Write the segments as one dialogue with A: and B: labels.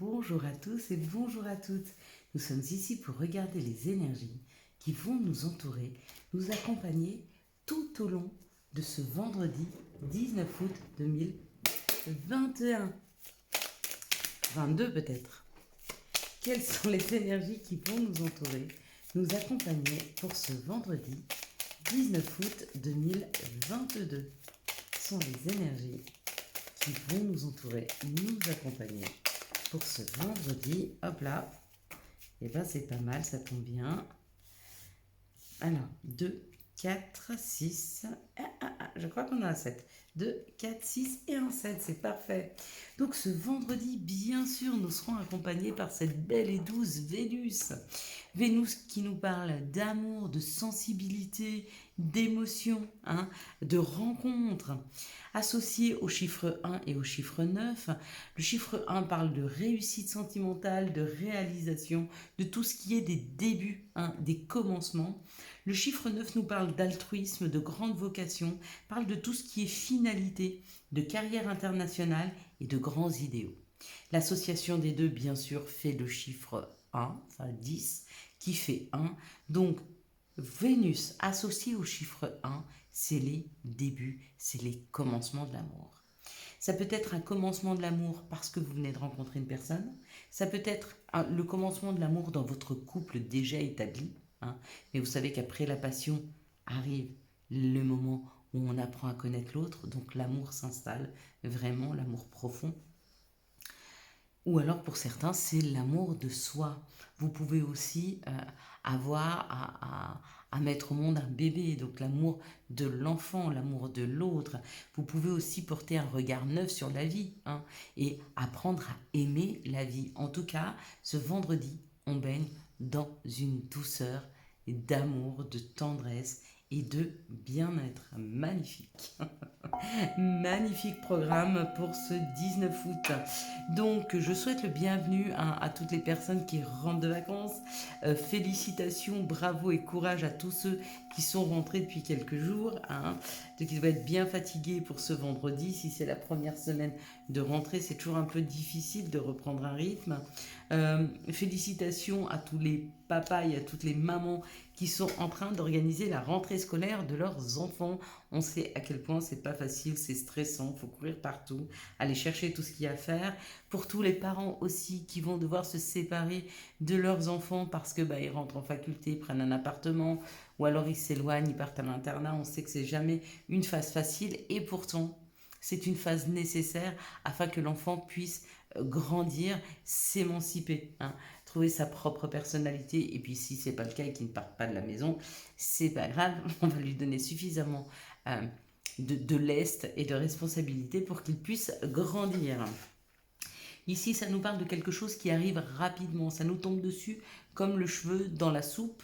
A: Bonjour à tous et bonjour à toutes. Nous sommes ici pour regarder les énergies qui vont nous entourer, nous accompagner tout au long de ce vendredi 19 août 2021. 22 peut-être. Quelles sont les énergies qui vont nous entourer, nous accompagner pour ce vendredi 19 août 2022. Ce sont les énergies qui vont nous entourer, nous accompagner pour ce vendredi. Hop là, et ben c'est pas mal, ça tombe bien. Alors, 2, 4, 6, je crois qu'on a un 7. 2, 4, 6 et un 7, c'est parfait. Donc ce vendredi, bien sûr, nous serons accompagnés par cette belle et douce Vénus. Vénus qui nous parle d'amour, de sensibilité, d'émotion, de rencontre. Associé au chiffre 1 et au chiffre 9, le chiffre 1 parle de réussite sentimentale, de réalisation, de tout ce qui est des débuts, des commencements. Le chiffre 9 nous parle d'altruisme, de grande vocation, parle de tout ce qui est finalité, de carrière internationale et de grands idéaux. L'association des deux, bien sûr, fait le chiffre 1, enfin 10, qui fait 1. Donc, Vénus associée au chiffre 1, c'est les débuts, c'est les commencements de l'amour. Ça peut être un commencement de l'amour parce que vous venez de rencontrer une personne. Ça peut être le commencement de l'amour dans votre couple déjà établi. Mais vous savez qu'après la passion arrive le moment où on apprend à connaître l'autre. Donc l'amour s'installe, vraiment l'amour profond. Ou alors pour certains, c'est l'amour de soi. Vous pouvez aussi avoir à mettre au monde un bébé, donc l'amour de l'enfant, l'amour de l'autre. Vous pouvez aussi porter un regard neuf sur la vie et apprendre à aimer la vie. En tout cas, ce vendredi, on baigne dans une douceur d'amour, de tendresse et de bien-être. Magnifique. Magnifique programme pour ce 19 août. Donc, je souhaite le bienvenu à toutes les personnes qui rentrent de vacances. Félicitations, bravo et courage à tous ceux qui sont rentrés depuis quelques jours. Donc, ils doivent être bien fatigués pour ce vendredi. Si c'est la première semaine de rentrée, c'est toujours un peu difficile de reprendre un rythme. Félicitations à tous les papas et à toutes les mamans qui sont en train d'organiser la rentrée scolaire de leurs enfants. On sait à quel point c'est pas facile, c'est stressant, il faut courir partout, aller chercher tout ce qu'il y a à faire. Pour tous les parents aussi qui vont devoir se séparer de leurs enfants parce que ils rentrent en faculté, ils prennent un appartement ou alors ils s'éloignent, ils partent à l'internat. On sait que c'est jamais une phase facile et pourtant c'est une phase nécessaire afin que l'enfant puisse grandir, s'émanciper, trouver sa propre personnalité. Et puis si c'est pas le cas et qu'il ne part pas de la maison, c'est pas grave, on va lui donner suffisamment de lest et de responsabilité pour qu'il puisse grandir. Ici, ça nous parle de quelque chose qui arrive rapidement, ça nous tombe dessus comme le cheveu dans la soupe.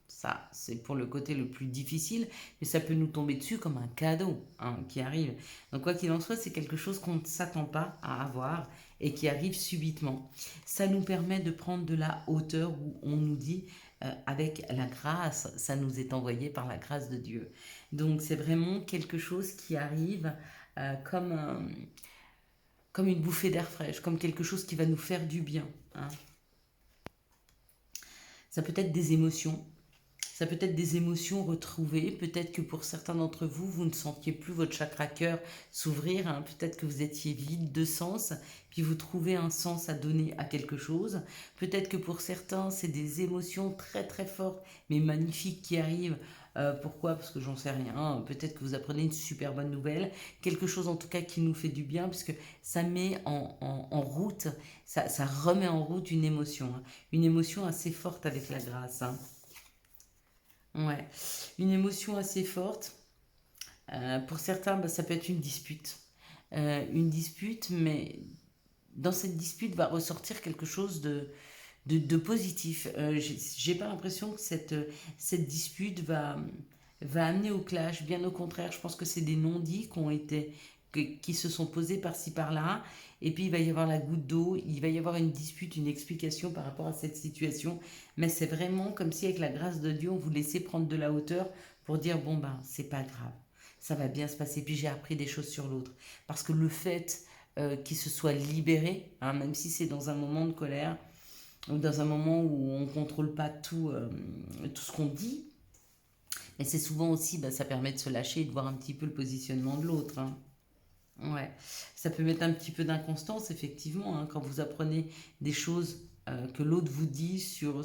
A: Ça, c'est pour le côté le plus difficile, mais ça peut nous tomber dessus comme un cadeau qui arrive. Donc quoi qu'il en soit, c'est quelque chose qu'on ne s'attend pas à avoir et qui arrive subitement. Ça nous permet de prendre de la hauteur où on nous dit avec la grâce, ça nous est envoyé par la grâce de Dieu. Donc c'est vraiment quelque chose qui arrive comme une bouffée d'air fraîche, comme quelque chose qui va nous faire du bien. Ça peut être des émotions. Ça peut être des émotions retrouvées. Peut-être que pour certains d'entre vous, vous ne sentiez plus votre chakra cœur s'ouvrir. Peut-être que vous étiez vide de sens, puis vous trouvez un sens à donner à quelque chose. Peut-être que pour certains, c'est des émotions très très fortes, mais magnifiques qui arrivent. Pourquoi? Parce que j'en sais rien. Peut-être que vous apprenez une super bonne nouvelle. Quelque chose en tout cas qui nous fait du bien, puisque ça met en route, ça remet en route une émotion. Une émotion assez forte avec la grâce. Ouais, une émotion assez forte. Pour certains, ça peut être une dispute. Une dispute, mais dans cette dispute va ressortir quelque chose de positif. J'ai pas l'impression que cette dispute va amener au clash. Bien au contraire, je pense que c'est des non-dits qui se sont posés par-ci par-là. Et puis il va y avoir la goutte d'eau, il va y avoir une dispute, une explication par rapport à cette situation. Mais c'est vraiment comme si avec la grâce de Dieu, on vous laissait prendre de la hauteur pour dire c'est pas grave, ça va bien se passer. Puis j'ai appris des choses sur l'autre. Parce que le fait qui se soit libéré, hein, même si c'est dans un moment de colère ou dans un moment où on ne contrôle pas tout ce qu'on dit. Mais c'est souvent aussi, bah, ça permet de se lâcher et de voir un petit peu le positionnement de l'autre. Hein. Ouais, ça peut mettre un petit peu d'inconstance, effectivement, hein, quand vous apprenez des choses que l'autre vous dit sur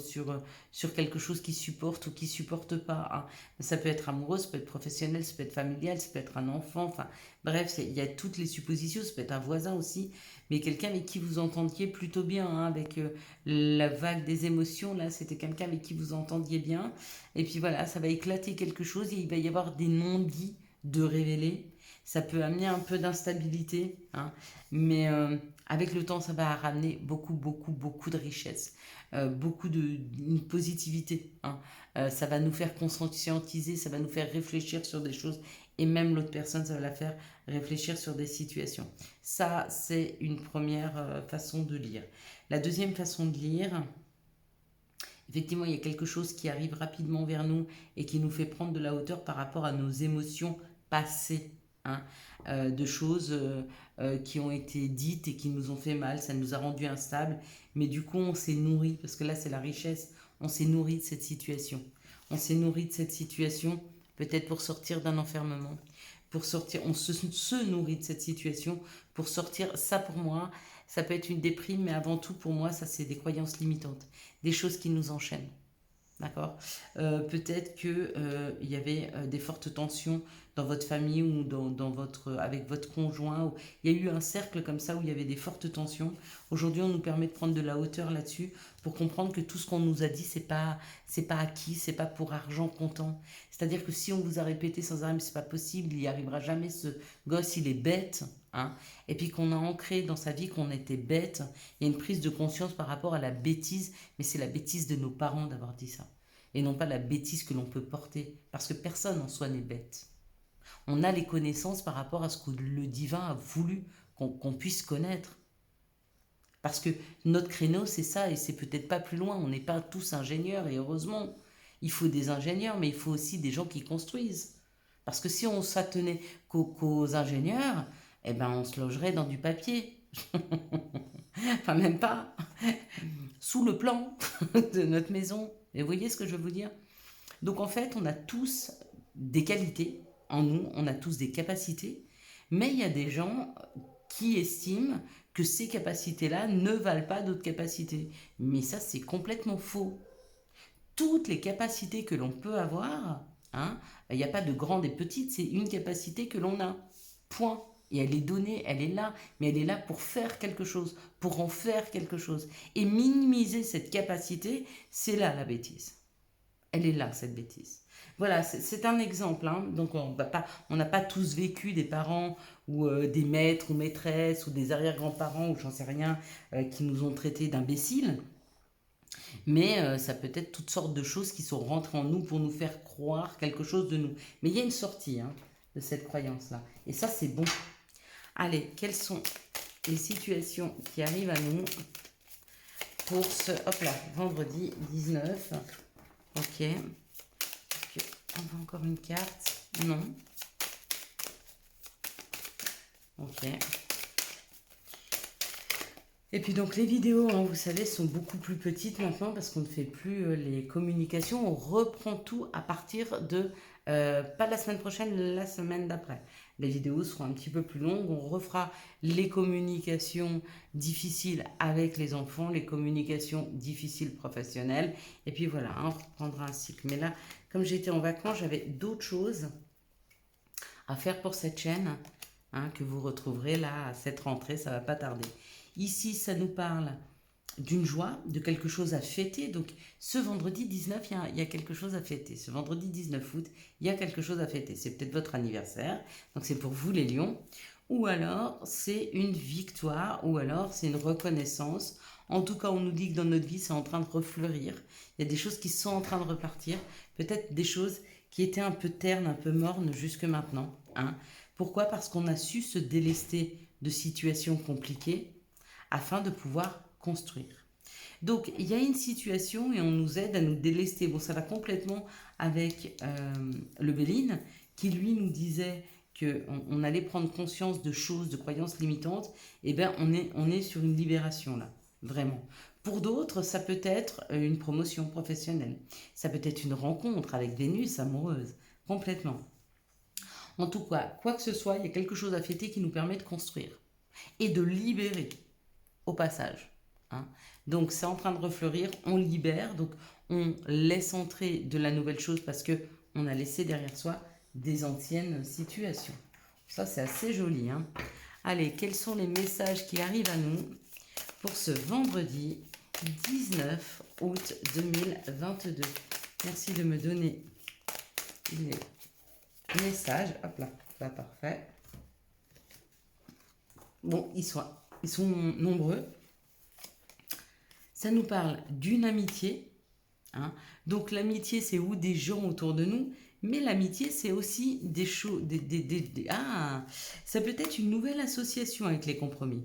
A: quelque chose qui supporte ou qui supporte pas. Hein. Ça peut être amoureux, ça peut être professionnel, ça peut être familial, ça peut être un enfant, enfin bref, il y a toutes les suppositions, ça peut être un voisin aussi, mais quelqu'un avec qui vous entendiez plutôt bien, hein, avec la vague des émotions, là, c'était quelqu'un avec qui vous entendiez bien, et puis voilà, ça va éclater quelque chose, et il va y avoir des non-dits de révéler. Ça peut amener un peu d'instabilité, hein, mais avec le temps, ça va ramener beaucoup, beaucoup, beaucoup de richesse, beaucoup de positivité. Hein. Ça va nous faire conscientiser, ça va nous faire réfléchir sur des choses, et même l'autre personne, ça va la faire réfléchir sur des situations. Ça, c'est une première façon de lire. La deuxième façon de lire, effectivement, il y a quelque chose qui arrive rapidement vers nous et qui nous fait prendre de la hauteur par rapport à nos émotions passées. Hein, de choses qui ont été dites et qui nous ont fait mal, ça nous a rendus instables, mais du coup on s'est nourri, parce que là c'est la richesse, on s'est nourri de cette situation. On s'est nourri de cette situation peut-être pour sortir d'un enfermement, pour sortir, se nourrit de cette situation pour sortir. Ça pour moi, ça peut être une déprime, mais avant tout pour moi, ça c'est des croyances limitantes, des choses qui nous enchaînent. D'accord. Peut-être que il y avait des fortes tensions dans votre famille ou avec votre conjoint. Il y a eu un cercle comme ça où il y avait des fortes tensions. Aujourd'hui, on nous permet de prendre de la hauteur là-dessus pour comprendre que tout ce qu'on nous a dit, c'est pas acquis, c'est pas pour argent comptant. C'est-à-dire que si on vous a répété sans arrêt, mais c'est pas possible, il n'y arrivera jamais, ce gosse, il est bête. Hein, et puis qu'on a ancré dans sa vie qu'on était bête, il y a une prise de conscience par rapport à la bêtise, mais c'est la bêtise de nos parents d'avoir dit ça, et non pas la bêtise que l'on peut porter, parce que personne en soi n'est bête. On a les connaissances par rapport à ce que le divin a voulu qu'on puisse connaître. Parce que notre créneau, c'est ça, et c'est peut-être pas plus loin. On n'est pas tous ingénieurs, et heureusement. Il faut des ingénieurs, mais il faut aussi des gens qui construisent. Parce que si on s'attenait qu'aux ingénieurs, eh ben on se logerait dans du papier. Enfin, même pas. Sous le plan de notre maison. Et vous voyez ce que je veux vous dire? Donc en fait, on a tous des qualités en nous, on a tous des capacités, mais il y a des gens qui estiment que ces capacités-là ne valent pas d'autres capacités. Mais ça, c'est complètement faux. Toutes les capacités que l'on peut avoir, hein, il n'y a pas de grandes et petites, c'est une capacité que l'on a. Point. Et elle est donnée, elle est là, mais elle est là pour faire quelque chose, pour en faire quelque chose. Et minimiser cette capacité, c'est là la bêtise. Elle est là, cette bêtise. Voilà, c'est un exemple. Hein. Donc, on n'a pas tous vécu des parents ou des maîtres ou maîtresses ou des arrière-grands-parents ou j'en sais rien qui nous ont traités d'imbéciles. Mais ça peut être toutes sortes de choses qui sont rentrées en nous pour nous faire croire quelque chose de nous. Mais il y a une sortie hein, de cette croyance-là. Et ça, c'est bon. Allez, quelles sont les situations qui arrivent à nous pour ce vendredi 19. Ok. On va encore une carte. Non. Ok. Et puis donc les vidéos, hein, vous savez, sont beaucoup plus petites maintenant parce qu'on ne fait plus les communications. On reprend tout à partir de, pas la semaine prochaine, la semaine d'après. Les vidéos seront un petit peu plus longues. On refera les communications difficiles avec les enfants, les communications difficiles professionnelles. Et puis voilà, hein, on reprendra un cycle. Mais là, comme j'étais en vacances, j'avais d'autres choses à faire pour cette chaîne hein, que vous retrouverez là à cette rentrée. Ça ne va pas tarder. Ici, ça nous parle d'une joie, de quelque chose à fêter. Donc, ce vendredi 19, il y a quelque chose à fêter. Ce vendredi 19 août, il y a quelque chose à fêter. C'est peut-être votre anniversaire. Donc, c'est pour vous, les lions. Ou alors, c'est une victoire. Ou alors, c'est une reconnaissance. En tout cas, on nous dit que dans notre vie, c'est en train de refleurir. Il y a des choses qui sont en train de repartir. Peut-être des choses qui étaient un peu ternes, un peu mornes jusque maintenant. Hein. Pourquoi? Parce qu'on a su se délester de situations compliquées afin de pouvoir construire. Donc, il y a une situation et on nous aide à nous délester. Bon, ça va complètement avec le Béline qui, lui, nous disait qu'on allait prendre conscience de choses, de croyances limitantes, eh bien, on est sur une libération là, vraiment. Pour d'autres, ça peut être une promotion professionnelle. Ça peut être une rencontre avec Vénus amoureuse, complètement. En tout cas, quoi que ce soit, il y a quelque chose à fêter qui nous permet de construire et de libérer au passage. Hein. Donc c'est en train de refleurir, on libère, donc on laisse entrer de la nouvelle chose parce que on a laissé derrière soi des anciennes situations. Ça c'est assez joli. Hein. Allez, quels sont les messages qui arrivent à nous pour ce vendredi 19 août 2022? Merci de me donner les messages. Hop là, là parfait. Bon, ils sont nombreux. Ça nous parle d'une amitié. Hein. Donc l'amitié, c'est où des gens autour de nous. Mais l'amitié, c'est aussi des choses... ça peut être une nouvelle association avec les compromis.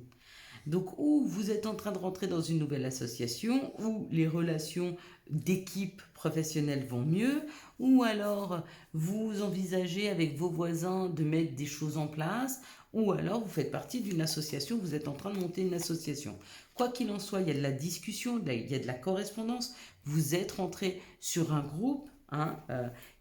A: Donc, ou vous êtes en train de rentrer dans une nouvelle association, ou les relations d'équipe professionnelle vont mieux, ou alors vous envisagez avec vos voisins de mettre des choses en place, ou alors vous faites partie d'une association, vous êtes en train de monter une association. Quoi qu'il en soit, il y a de la discussion, il y a de la correspondance, vous êtes rentré sur un groupe. Hein,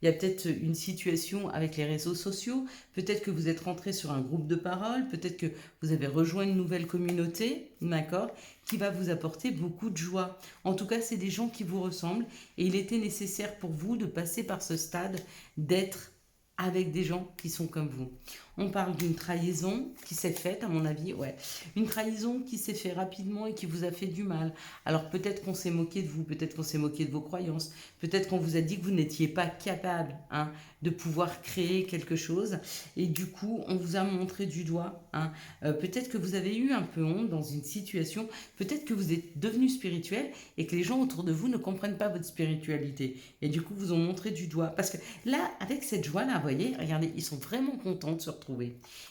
A: il y a peut-être une situation avec les réseaux sociaux, peut-être que vous êtes rentré sur un groupe de parole, peut-être que vous avez rejoint une nouvelle communauté, d'accord, qui va vous apporter beaucoup de joie. En tout cas, c'est des gens qui vous ressemblent et il était nécessaire pour vous de passer par ce stade, d'être avec des gens qui sont comme vous. On parle d'une trahison qui s'est faite, à mon avis, ouais. Une trahison qui s'est faite rapidement et qui vous a fait du mal. Alors peut-être qu'on s'est moqué de vous, peut-être qu'on s'est moqué de vos croyances, peut-être qu'on vous a dit que vous n'étiez pas capable hein, de pouvoir créer quelque chose. Et du coup, on vous a montré du doigt. Hein. Peut-être que vous avez eu un peu honte dans une situation, peut-être que vous êtes devenu spirituel et que les gens autour de vous ne comprennent pas votre spiritualité. Et du coup, vous ont montré du doigt. Parce que là, avec cette joie-là, vous voyez, regardez, ils sont vraiment contents de se retrouver.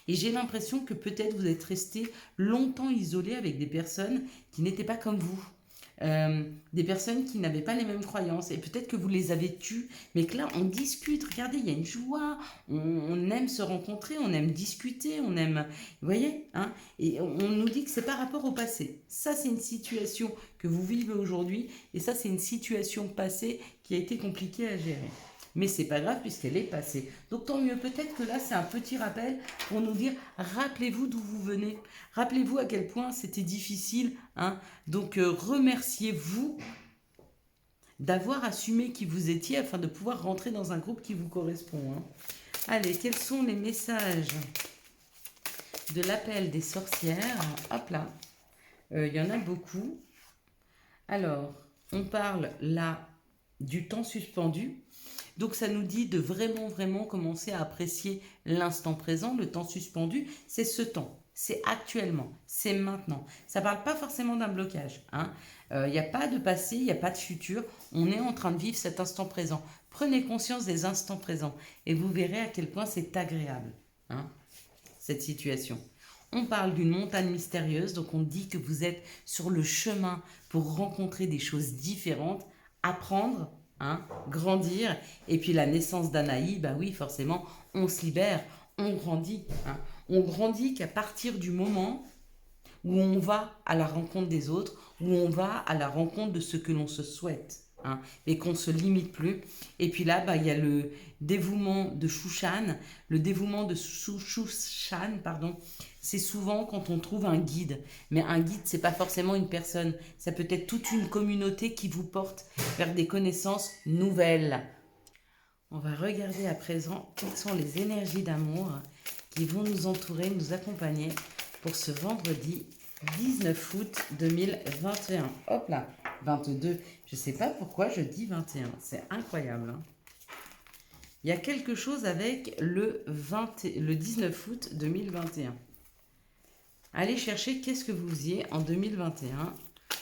A: Et j'ai l'impression que peut-être vous êtes resté longtemps isolé avec des personnes qui n'étaient pas comme vous. Des personnes qui n'avaient pas les mêmes croyances et peut-être que vous les avez tues mais que là on discute, regardez il y a une joie, on aime se rencontrer, on aime discuter, on aime, vous voyez hein, et on nous dit que c'est par rapport au passé, ça c'est une situation que vous vivez aujourd'hui et ça c'est une situation passée qui a été compliquée à gérer. Mais c'est pas grave puisqu'elle est passée. Donc tant mieux, peut-être que là c'est un petit rappel pour nous dire, rappelez-vous d'où vous venez. Rappelez-vous à quel point c'était difficile. Hein. Donc remerciez-vous d'avoir assumé qui vous étiez afin de pouvoir rentrer dans un groupe qui vous correspond. Hein. Allez, quels sont les messages de l'appel des sorcières? Hop là, il y en a beaucoup. Alors, on parle là du temps suspendu. Donc ça nous dit de vraiment commencer à apprécier l'instant présent, le temps suspendu, c'est ce temps, c'est actuellement, c'est maintenant. Ça ne parle pas forcément d'un blocage. Il n'y a pas de passé, il n'y a pas de futur, on est en train de vivre cet instant présent. Prenez conscience des instants présents et vous verrez à quel point c'est agréable, cette situation. On parle d'une montagne mystérieuse, donc on dit que vous êtes sur le chemin pour rencontrer des choses différentes, apprendre, grandir. Et puis la naissance d'Anaï, bah oui, forcément, on se libère, on grandit. On grandit qu'à partir du moment où on va à la rencontre des autres, où on va à la rencontre de ce que l'on se souhaite. Et qu'on ne se limite plus. Et puis là, bah, il y a le dévouement de Shushan. Le dévouement de Shushan, pardon, c'est souvent quand on trouve un guide. Mais un guide, c'est pas forcément une personne. Ça peut être toute une communauté qui vous porte vers des connaissances nouvelles. On va regarder à présent quelles sont les énergies d'amour qui vont nous entourer, nous accompagner pour ce vendredi 19 août 2021. Hop là, 22. Je ne sais pas pourquoi je dis 21. C'est incroyable. Il y a quelque chose avec le 19 août 2021. Allez chercher qu'est-ce que vous faisiez en 2021,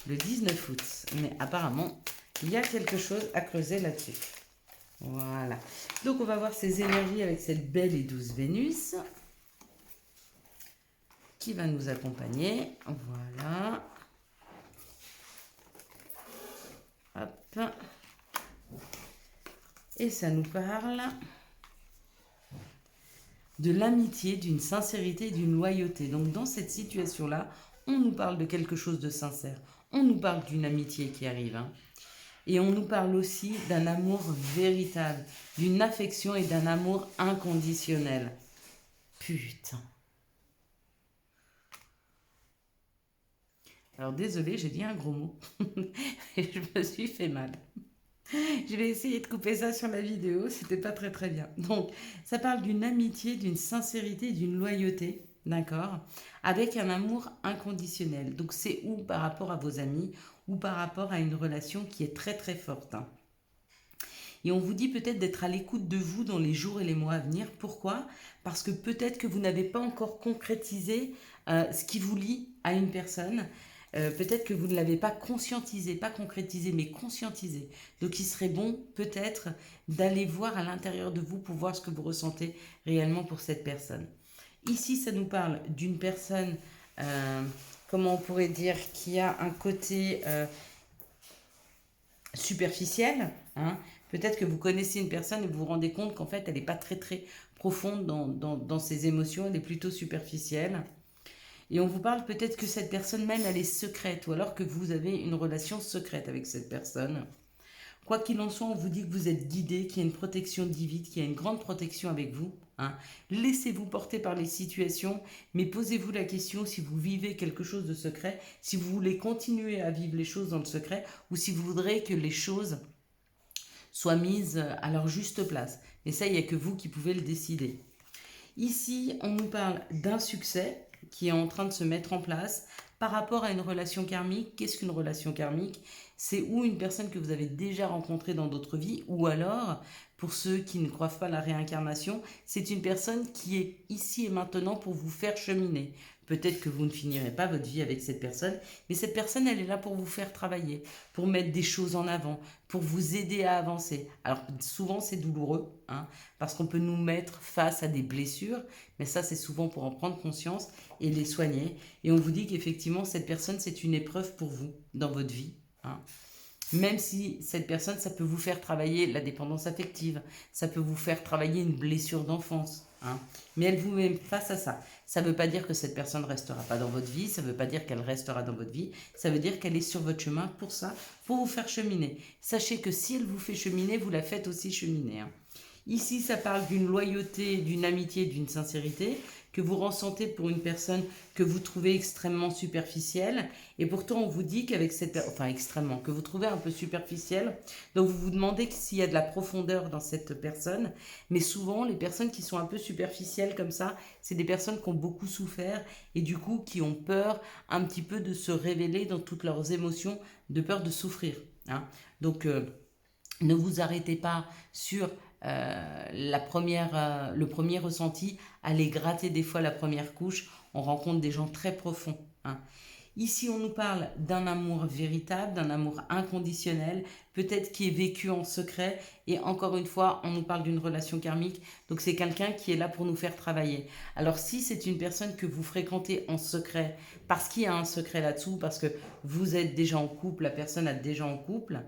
A: le 19 août. Mais apparemment, il y a quelque chose à creuser là-dessus. Voilà. Donc, on va voir ces énergies avec cette belle et douce Vénus qui va nous accompagner. Voilà. Hop. Et ça nous parle de l'amitié, d'une sincérité, d'une loyauté. Donc dans cette situation-là, on nous parle de quelque chose de sincère. On nous parle d'une amitié qui arrive. Hein. Et on nous parle aussi d'un amour véritable, d'une affection et d'un amour inconditionnel. Putain. Alors désolé, j'ai dit un gros mot. Et je me suis fait mal. Je vais essayer de couper ça sur la vidéo, c'était pas très très bien. Donc, ça parle d'une amitié, d'une sincérité, d'une loyauté, d'accord, avec un amour inconditionnel. Donc, c'est ou par rapport à vos amis, ou par rapport à une relation qui est très très forte. Hein. Et on vous dit peut-être d'être à l'écoute de vous dans les jours et les mois à venir. Pourquoi? Parce que peut-être que vous n'avez pas encore concrétisé ce qui vous lie à une personne. Peut-être que vous ne l'avez pas conscientisé, pas concrétisé, mais conscientisé. Donc il serait bon peut-être d'aller voir à l'intérieur de vous pour voir ce que vous ressentez réellement pour cette personne. Ici, ça nous parle d'une personne, comment on pourrait dire, qui a un côté superficiel. Hein. Peut-être que vous connaissez une personne et vous vous rendez compte qu'en fait, elle n'est pas très très profonde dans ses émotions, elle est plutôt superficielle. Et on vous parle peut-être que cette personne même, elle est secrète, ou alors que vous avez une relation secrète avec cette personne. Quoi qu'il en soit, on vous dit que vous êtes guidé, qu'il y a une protection divine, qu'il y a une grande protection avec vous. Hein. Laissez-vous porter par les situations, mais posez-vous la question si vous vivez quelque chose de secret, si vous voulez continuer à vivre les choses dans le secret, ou si vous voudrez que les choses soient mises à leur juste place. Et ça, il n'y a que vous qui pouvez le décider. Ici, on nous parle d'un succès qui est en train de se mettre en place par rapport à une relation karmique. Qu'est-ce qu'une relation karmique? C'est ou une personne que vous avez déjà rencontrée dans d'autres vies, ou alors, pour ceux qui ne croient pas à la réincarnation, c'est une personne qui est ici et maintenant pour vous faire cheminer. Peut-être que vous ne finirez pas votre vie avec cette personne, mais cette personne, elle est là pour vous faire travailler, pour mettre des choses en avant, pour vous aider à avancer. Alors souvent c'est douloureux, hein, parce qu'on peut nous mettre face à des blessures, mais ça c'est souvent pour en prendre conscience et les soigner. Et on vous dit qu'effectivement cette personne c'est une épreuve pour vous dans votre vie. Hein. Même si cette personne, ça peut vous faire travailler la dépendance affective, ça peut vous faire travailler une blessure d'enfance. Hein. Mais elle vous met face à ça. Ça ne veut pas dire que cette personne ne restera pas dans votre vie, ça ne veut pas dire qu'elle restera dans votre vie, ça veut dire qu'elle est sur votre chemin pour ça, pour vous faire cheminer. Sachez que si elle vous fait cheminer, vous la faites aussi cheminer. Hein. Ici, ça parle d'une loyauté, d'une amitié, d'une sincérité que vous ressentez pour une personne que vous trouvez extrêmement superficielle. Et pourtant, on vous dit qu'avec cette... Enfin, extrêmement, que vous trouvez un peu superficielle. Donc, vous vous demandez s'il y a de la profondeur dans cette personne. Mais souvent, les personnes qui sont un peu superficielles comme ça, c'est des personnes qui ont beaucoup souffert et du coup, qui ont peur un petit peu de se révéler dans toutes leurs émotions, de peur de souffrir. Hein. Donc, ne vous arrêtez pas sur le premier ressenti, allez gratter des fois la première couche, on rencontre des gens très profonds. Hein. Ici, on nous parle d'un amour véritable, d'un amour inconditionnel, peut-être qui est vécu en secret. Et encore une fois, on nous parle d'une relation karmique. Donc, c'est quelqu'un qui est là pour nous faire travailler. Alors, si c'est une personne que vous fréquentez en secret, parce qu'il y a un secret là-dessous, parce que vous êtes déjà en couple, la personne est déjà en couple,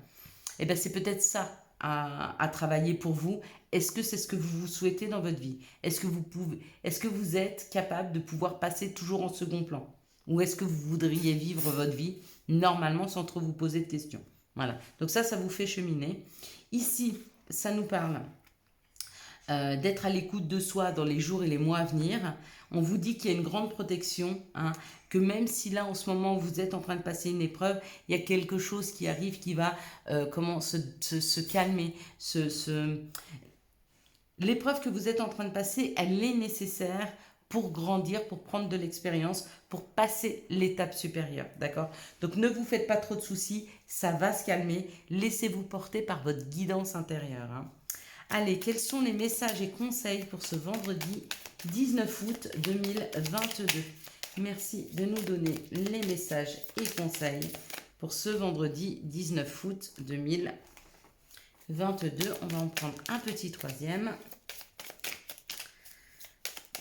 A: eh bien, c'est peut-être ça à travailler pour vous. Est-ce que c'est ce que vous souhaitez dans votre vie? Est-ce que vous êtes capable de pouvoir passer toujours en second plan? Ou est-ce que vous voudriez vivre votre vie normalement sans trop vous poser de questions? Voilà. Donc ça vous fait cheminer. Ici, ça nous parle d'être à l'écoute de soi dans les jours et les mois à venir. On vous dit qu'il y a une grande protection, hein, que même si là en ce moment vous êtes en train de passer une épreuve, il y a quelque chose qui arrive qui va se calmer. L'épreuve que vous êtes en train de passer, elle est nécessaire pour grandir, pour prendre de l'expérience, pour passer l'étape supérieure, d'accord? Donc ne vous faites pas trop de soucis, ça va se calmer, laissez-vous porter par votre guidance intérieure. Hein. Allez, quels sont les messages et conseils pour ce vendredi 19 août 2022? Merci de nous donner les messages et conseils pour ce vendredi 19 août 2022. On va en prendre un petit troisième.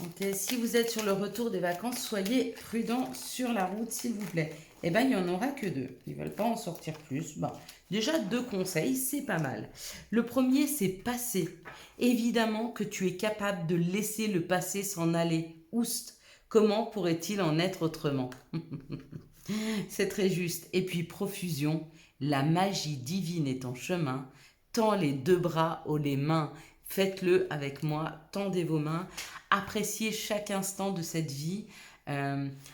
A: Ok, si vous êtes sur le retour des vacances, soyez prudents sur la route, s'il vous plaît. Eh bien, il n'y en aura que 2. Ils ne veulent pas en sortir plus. Bon, déjà, 2 conseils, c'est pas mal. Le premier, c'est passer. Évidemment que tu es capable de laisser le passé s'en aller. Oust, comment pourrait-il en être autrement? C'est très juste. Et puis, profusion, la magie divine est en chemin. Tends les 2 bras ou les mains. Faites-le avec moi. Tendez vos mains. Appréciez chaque instant de cette vie.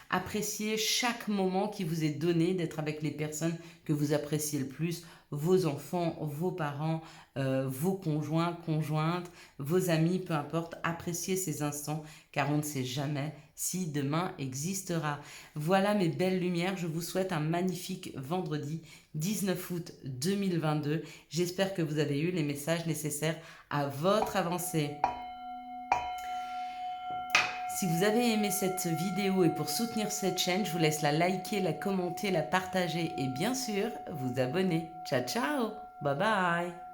A: Appréciez chaque moment qui vous est donné d'être avec les personnes que vous appréciez le plus, vos enfants, vos parents, vos conjoints, conjointes, vos amis, peu importe. Appréciez ces instants car on ne sait jamais si demain existera. Voilà mes belles lumières, je vous souhaite un magnifique vendredi 19 août 2022. J'espère que vous avez eu les messages nécessaires à votre avancée. Si vous avez aimé cette vidéo et pour soutenir cette chaîne, je vous laisse la liker, la commenter, la partager et bien sûr vous abonner. Ciao ciao, bye bye.